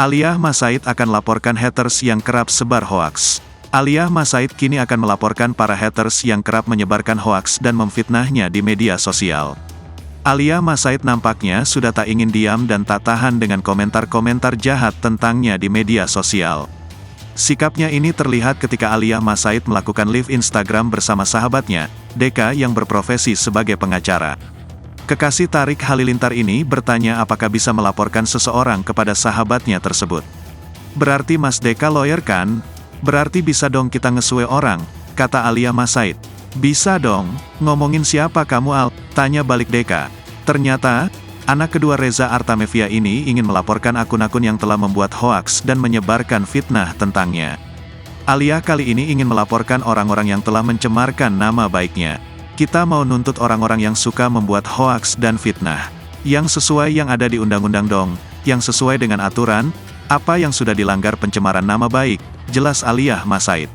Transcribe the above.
Aliyah Masaid akan laporkan haters yang kerap sebar hoaks. Aliyah Masaid kini akan melaporkan para haters yang kerap menyebarkan hoaks dan memfitnahnya di media sosial. Aliyah Masaid nampaknya sudah tak ingin diam dan tak tahan dengan komentar-komentar jahat tentangnya di media sosial. Sikapnya ini terlihat ketika Aliyah Masaid melakukan live Instagram bersama sahabatnya, Deka yang berprofesi sebagai pengacara. Kekasih Tarik Halilintar ini bertanya apakah bisa melaporkan seseorang kepada sahabatnya tersebut. "Berarti Mas Deka lawyer kan? Berarti bisa dong kita ngesue orang," kata Aliyah Masaid. "Bisa dong, ngomongin siapa kamu Al?" tanya balik Deka. Ternyata, anak kedua Reza Artamevia ini ingin melaporkan akun-akun yang telah membuat hoaks dan menyebarkan fitnah tentangnya. Aliyah kali ini ingin melaporkan orang-orang yang telah mencemarkan nama baiknya. "Kita mau nuntut orang-orang yang suka membuat hoaks dan fitnah. Yang sesuai yang ada di undang-undang dong, yang sesuai dengan aturan, apa yang sudah dilanggar pencemaran nama baik," jelas Aliyah Masaid.